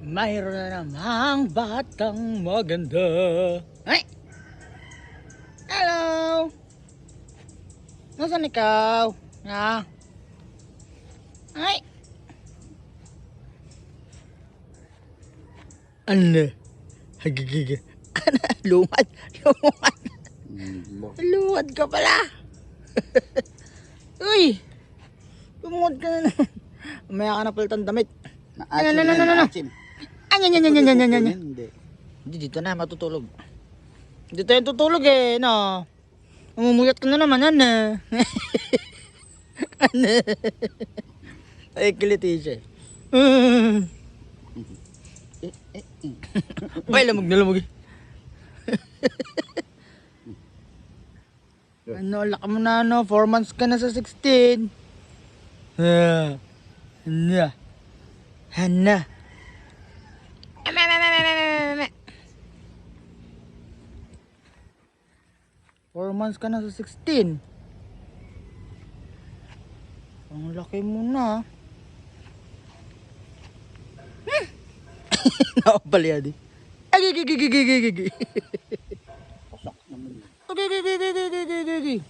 Mayroon na namang batang maganda. Ay! Hello! Nasaan ikaw? Ha? Ay! Ano? Hagigiga. Ano? Lumad. Lumad. Lumad ka pala. Uy! Lumad ka na naman. Umaya ka na palitan damit. Maasim. Hindi. Hindi, dito na matutulog. Dito yung tutulog eh, no? Umumuyat ka na naman, ano? Ano? Ay, kiliti siya. Ay, lamog na lamog eh. Ano, laka mo na, no? 4 months ka na sa 16. Hana. Hana. 4 months ka na sa 16. Ang laki mo na. Nakapalya di. Ay, gigi. Pasak naman. Okay.